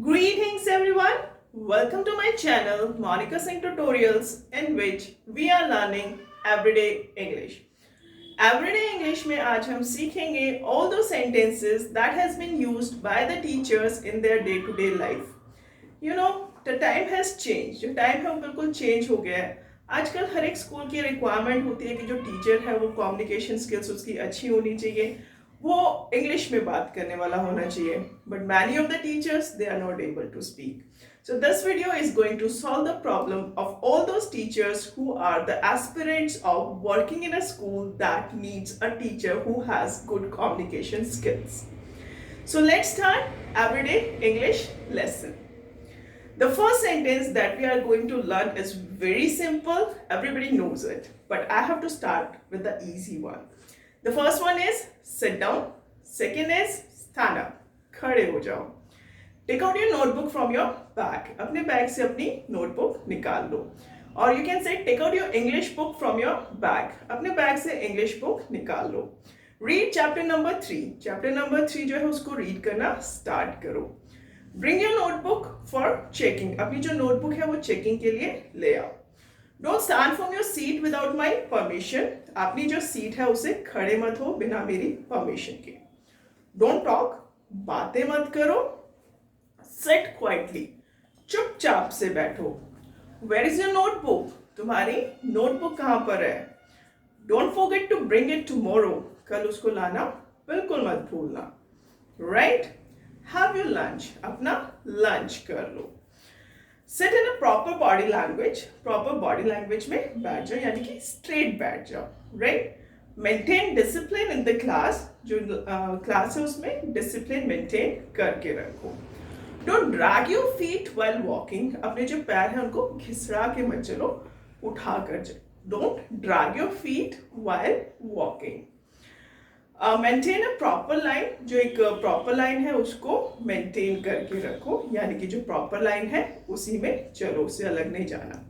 Greetings everyone, welcome to my channel Monika Singh Tutorials in which we are learning everyday English. Everyday English में आज हम सीखेंगे all those sentences that has been used by the teachers in their day-to-day life. You know, the time has changed. जो time है वो बिल्कुल change हो गया है. आजकल हर एक स्कूल की रिक्वायरमेंट होती है कि जो टीचर है वो कम्युनिकेशन स्किल्स उसकी अच्छी होनी चाहिए, वो इंग्लिश में बात करने वाला होना चाहिए. But many of the teachers they are not able to speak. So this video is going to solve the problem of all those teachers who are the aspirants of working in a school that needs a teacher who has good communication skills. So let's start everyday English lesson. The first sentence that we are going to learn is very simple. Everybody knows it, but I have to start with the easy one. The first one is sit down. Second is stand up. खड़े हो जाओ. Take out your notebook from your bag. अपने bag से अपनी notebook निकाल लो. Or you can say take out your English book from your bag. अपने bag से English book निकाल लो. Read chapter number 3. Chapter number 3 जो है उसको read करना start करो. Bring your notebook for checking. अपनी जो notebook है वो checking के लिए ले आओ. Don't stand from your seat without my permission. अपनी जो सीट है उसे खड़े मत हो बिना मेरी परमिशन के. Don't talk. बातें मत करो. Sit quietly. चुपचाप से बैठो. Where is your notebook? तुम्हारी नोटबुक कहाँ पर है? Don't forget to bring it tomorrow. कल उसको लाना बिल्कुल मत भूलना. Right? Have your lunch. अपना lunch कर लो. Sit in a proper body language. Proper body language में बैठ जाओ यानी कि straight बैठ जाओ. Right? Maintain discipline in the class. जो class है उसमें discipline maintain करके रखो. Don't drag your feet while walking. अपने जो पैर हैं उनको घिसरा के मत चलो, उठा कर चलो. Don't drag your feet while walking. Maintain a proper line. जो एक प्रॉपर लाइन है उसको मेंटेन करके रखो यानी कि जो प्रॉपर लाइन है उसी में चलो, उससे अलग नहीं जाना.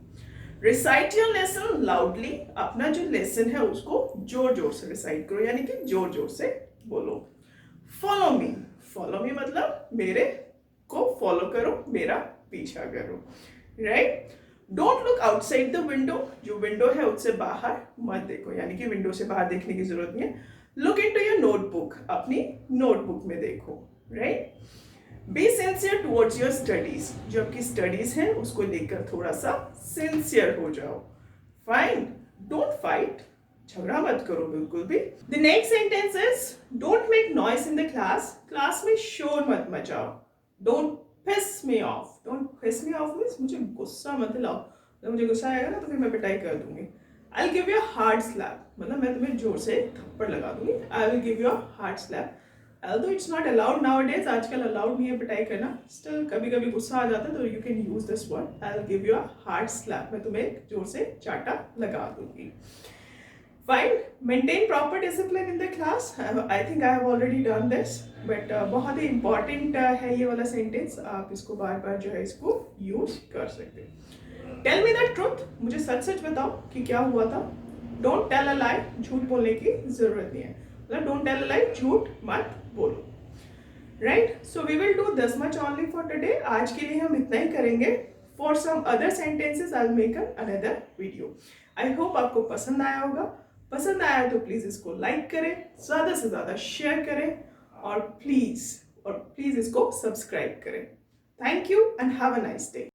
Recite your lesson loudly. अपना जो लेसन है उसको जोर जोर से रिसाइट करो यानी कि जोर जोर से बोलो. Follow me. फॉलो मी मतलब मेरे को फॉलो करो, मेरा पीछा करो. Right? Don't look outside the window. जो विंडो है उससे बाहर मत देखो यानी कि विंडो से बाहर देखने की जरूरत नहीं है. Look into your notebook. अपनी नोटबुक में देखो. Right? Be sincere towards your studies. जो आपकी स्टडीज हैं उसको लेकर थोड़ा सा सिंसियर हो जाओ. Fine. Don't fight. झगड़ा मत करो बिल्कुल भी. The next sentence is don't make noise in the class. Class में शोर मत मचाओ. Don't piss me off. Don't piss me off means मुझे गुस्सा मत दिलाओ. जब मुझे गुस्सा आएगा ना तो फिर मैं पिटाई कर दूंगी. I'll give you a hard slap. मतलब मैं तुम्हें जोर से थप्पड़ लगा दूंगी. I will give you a hard slap. Although it's not allowed nowadays, आजकल allowed नहीं है पिटाई करना. Still कभी कभी गुस्सा आ जाता है तो you can use this word. I'll give you a hard slap. मैं तुम्हें जोर से चाटा लगा दूंगी. Fine. Maintain proper discipline in the class. I think I have already done this. But बहुत ही important है ये वाला sentence. आप इसको बार बार जो है इसको use कर सकते हैं. Tell me the truth. मुझे सच सच बताओ कि क्या हुआ था. Don't tell a lie. झूठ बोलने की जरूरत नहीं है. मतलब don't tell a lie. झूठ मत बोलो. Right? So we will do this much only for today. आज के लिए हम इतना ही करेंगे. For some other sentences I'll make another video. I hope आपको पसंद आया होगा. पसंद आया तो प्लीज इसको लाइक करें, ज़्यादा से ज़्यादा शेयर करें और प्लीज इसको सब्सक्राइब करें. Thank you and have a nice day.